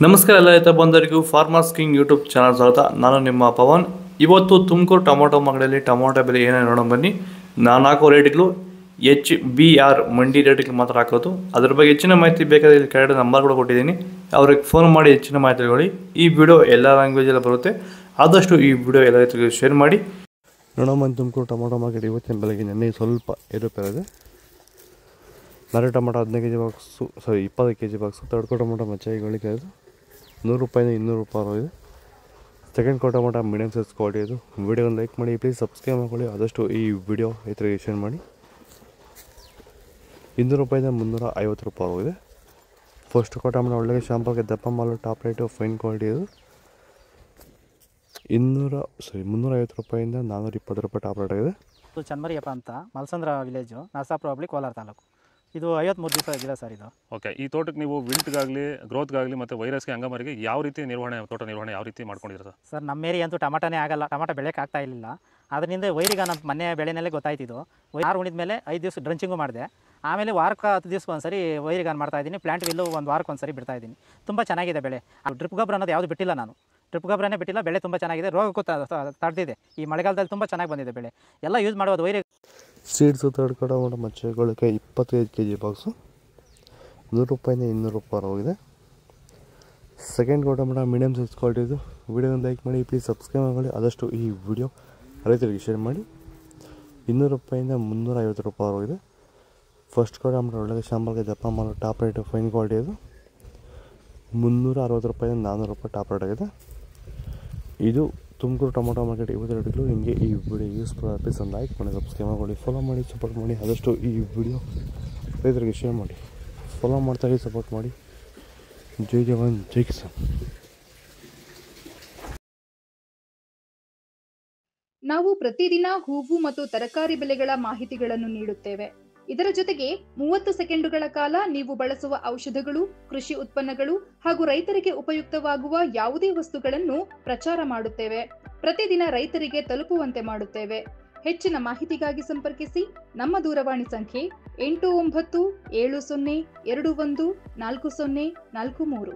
ನಮಸ್ಕಾರ ಎಲ್ಲ ರೈತ ಬಂಧುಗಳಿಗೂ ಫಾರ್ಮರ್ಸ್ ಕಿಂಗ್ ಯೂಟ್ಯೂಬ್ ಚಾನಲ್ ಸ್ವಾಗತ. ನಾನು ನಿಮ್ಮ ಪವನ್. ಇವತ್ತು ತುಮಕೂರು ಟೊಮೊಟೊ ಮಾರ್ಕೆಟಲ್ಲಿ ಟೊಮೊಟೊ ಬೆಲೆ ಏನೇನು ನೋಡೋಣ ಬನ್ನಿ. ನಾನು ಹಾಕೋ ರೇಟ್ಗಳು HBR ಮಂಡಿ ರೇಟ್ಗಳು ಮಾತ್ರ ಹಾಕೋದು. ಅದ್ರ ಬಗ್ಗೆ ಹೆಚ್ಚಿನ ಮಾಹಿತಿ ಬೇಕಾದರೆ ಇಲ್ಲಿ ಕೆಳಗಡೆ ನಂಬರ್ ಕೂಡ ಕೊಟ್ಟಿದ್ದೀನಿ, ಅವ್ರಿಗೆ ಫೋನ್ ಮಾಡಿ ಹೆಚ್ಚಿನ ಮಾಹಿತಿ ತಿಳ್ಕೊಳ್ಳಿ. ಈ ವಿಡಿಯೋ ಎಲ್ಲ ಲ್ಯಾಂಗ್ವೇಜಲ್ಲಿ ಬರುತ್ತೆ, ಆದಷ್ಟು ಈ ವಿಡಿಯೋ ಎಲ್ಲ ರೈತರಿಗೆ ಶೇರ್ ಮಾಡಿ. ನೋಡೋಣ ತುಮಕೂರು ಟೊಮೊಟೊ ಮಾರ್ಕೆಟ್ ಇವತ್ತಿನ ಬೆಳಗ್ಗೆ ನೆನ್ನೆ ಸ್ವಲ್ಪ ಏರುಪೇರಿದೆ. ನಾರೆ tomato 15 kg box 20 kg box. Third ಕೋ ಟೊಮೊಟೊ ಮಚ್ಚಾಯಿಗಳಿಗೆ ಅದು 100 ರೂಪಾಯಿಂದ 200 ರೂಪಾಯಿ ಇದೆ. ಸೆಕೆಂಡ್ ಕೋ ಟೊಮೊಟೊ ಮೀಡಿಯಮ್ ಸೈಜ್ ಕ್ವಾಲಿಟಿ ಇದು. ವಿಡಿಯೋನ ಲೈಕ್ ಮಾಡಿ, ಪ್ಲೀಸ್ ಸಬ್ಸ್ಕ್ರೈಬ್ ಮಾಡ್ಕೊಳ್ಳಿ. ಆದಷ್ಟು ಈ ವಿಡಿಯೋ ರೈತರಿಗೆ ಶೇರ್ ಮಾಡಿ. 200 ರೂಪಾಯಿಂದ 350 ರೂಪಾಯಿ ಹೋಗಿದೆ. ಫಸ್ಟ್ ಕೋ ಟೊಮೊಟೊ ಒಳ್ಳೆಗೆ ಶಾಂಪಲ್ಗೆ ದಪ್ಪ ಮಾಲು ಟಾಪ್ ರೇಟು ಫೈನ್ ಕ್ವಾಲಿಟಿ ಇದು. 350 ರೂಪಾಯಿಂದ 420 ರೂಪಾಯಿ ಟಾಪ್ ರೇಟ್ ಆಗಿದೆ. ಇದು ಚನ್ಮರಿಯಪ್ಪ ಅಂತ ಮಲ್ಸಂದ್ರ ವಿಲೇಜು, ನರಸಾಪುರ ಹೋಬಳಿ, ಕೋಲಾರ ತಾಲೂಕು. ಇದು 53 ದಿವಸ ಗಿಡ ಸರ್ ಇದು. ಓಕೆ, ಈ ತೋಟಕ್ಕೆ ನೀವು ವಿಲ್ಟ್ಗಾಗಲಿ ಗ್ರೋತ್ಗಾಗಲಿ ಮತ್ತು ವೈರಸ್ಗೆ ಅಂಗಮಾರಿಗೆ ಯಾವ ರೀತಿ ತೋಟ ನಿರ್ವಹಣೆ ಯಾವ ರೀತಿ ಮಾಡ್ಕೊಂಡಿದ್ದೀರಾ ಸರ್? ನಮ್ಮ ಏರಿಯಾ ಅಂತೂ ಟಮಾಟನೇ ಆಗಲ್ಲ, ಟಮಾಟೋ ಬೆಳೆಯೋಕೆ ಆಗ್ತಾ ಇರಲಿಲ್ಲ. ಅದರಿಂದ ವೈರಿಗೆ ನಮ್ಮ ಮನೆ ಬೆಳೆನಲ್ಲೇ ಗೊತ್ತಾಯ್ತಿದ್ದು. ಆರು ಉಣಿದ ಮೇಲೆ 5 ದಿವಸ ಡ್ರಂಚಿಂಗು ಮಾಡಿದೆ. ಆಮೇಲೆ ವಾರಕ್ಕೆ 10 ದಿವಸಕ್ಕೆ ಒಂದ್ಸರಿ ವೈರಿಗಾನ್ ಮಾಡ್ತಾಯಿದ್ದೀನಿ. ಪ್ಲಾಂಟ್ ವಿಲ್ಲು ಒಂದು ವಾರಕ್ಕೆ ಒಂದ್ಸರಿ ಬಿಡ್ತಾಯಿದ್ದೀನಿ. ತುಂಬ ಚೆನ್ನಾಗಿದೆ ಬೆಳೆ. ಡ್ರಿಪ್ ಗೊಬ್ಬರ ಅನ್ನೋದು ಯಾವುದು ಬಿಟ್ಟಿಲ್ಲ ನಾನು, ಡ್ರಿಪ್ ಗೊಬ್ಬರನೇ ಬಿಟ್ಟಿಲ್ಲ. ಬೆಳೆ ತುಂಬ ಚೆನ್ನಾಗಿದೆ, ರೋಗಕ್ಕೂ ತಡೆದಿದೆ. ಈ ಮಳೆಗಾಲದಲ್ಲಿ ತುಂಬ ಚೆನ್ನಾಗಿ ಬಂದಿದೆ ಬೆಳೆ. ಎಲ್ಲ ಯೂಸ್ ಮಾಡೋದು ವೈರಿ. ಸೀಡ್ಸು ತರ್ಡ್ ಕೋ ಟೊಮೊಟೊ ಮಚ್ಚೆಗಳಿಗೆ 25 kg ಬಾಕ್ಸು 100 ರೂಪಾಯಿಂದ 200 ರೂಪಾಯಿ ಹೋಗಿದೆ. ಸೆಕೆಂಡ್ ಕೋ ಟೊಮೊಟೊ ಮೀಡಿಯಮ್ ಸೈಜ್ ಕ್ವಾಲಿಟಿ ಇದು. ವಿಡಿಯೋನ ಲೈಕ್ ಮಾಡಿ, ಪ್ಲೀಸ್ ಸಬ್ಸ್ಕ್ರೈಬ್ ಮಾಡಿ. ಆದಷ್ಟು ಈ ವಿಡಿಯೋ ರೈತರಿಗೆ ಶೇರ್ ಮಾಡಿ. 200 ರೂಪಾಯಿಂದ 350 ರೂಪಾಯಿ ಹೋಗಿದೆ. ಫಸ್ಟ್ ಕೋ ಟೊಮೊಟೊ ಒಳ್ಳೆಗೆ ಶಾಂಪಲ್ಗೆ ದಪ್ಪ ಮಾಲು ಟಾಪ್ ರೇಟು ಫೈನ್ ಕ್ವಾಲಿಟಿ ಇದು. 360 ರೂಪಾಯಿಂದ 400 ರೂಪಾಯಿ ಟಾಪ್ ರೇಟ್ ಆಗಿದೆ. ಇದು ತುಮಕೂರು ಟೊಮೊಟೊ ಮಾರ್ಕೆಟ್ ಇವತ್ತು ರೇಟ್ಗಳು. ನಿಮಗೆ ಈ ವಿಡಿಯೋ ಯೂಸ್ಫುಲ್ ಆಗಿ ಪ್ಲೀಸ್ ಒಂದು ಲೈಕ್ ಮಾಡಿ, ಸಬ್ಸ್ಕ್ರೈಬ್ ಮಾಡಿ, ಫಾಲೋ ಮಾಡಿ, ಸಪೋರ್ಟ್ ಮಾಡಿ. ಆದಷ್ಟು ಈ ವಿಡಿಯೋ ರೈತರಿಗೆ ಶೇರ್ ಮಾಡಿ, ಫಾಲೋ ಮಾಡ್ತಾಯಿರಿ, ಸಪೋರ್ಟ್ ಮಾಡಿ. ಜೈ ಜವಾನ್, ಜೈ ಕಿಸಾನ್. ನಾವು ಪ್ರತಿದಿನ ಹೂವು ಮತ್ತು ತರಕಾರಿ ಬೆಲೆಗಳ ಮಾಹಿತಿಗಳನ್ನು ನೀಡುತ್ತೇವೆ. ಇದರ ಜೊತೆಗೆ 30 ಸೆಕೆಂಡುಗಳ ಕಾಲ ನೀವು ಬಳಸುವ ಔಷಧಗಳು, ಕೃಷಿ ಉತ್ಪನ್ನಗಳು ಹಾಗೂ ರೈತರಿಗೆ ಉಪಯುಕ್ತವಾಗುವ ಯಾವುದೇ ವಸ್ತುಗಳನ್ನು ಪ್ರಚಾರ ಮಾಡುತ್ತೇವೆ. ಪ್ರತಿದಿನ ರೈತರಿಗೆ ತಲುಪುವಂತೆ ಮಾಡುತ್ತೇವೆ. ಹೆಚ್ಚಿನ ಮಾಹಿತಿಗಾಗಿ ಸಂಪರ್ಕಿಸಿ. ನಮ್ಮ ದೂರವಾಣಿ ಸಂಖ್ಯೆ 8970214043.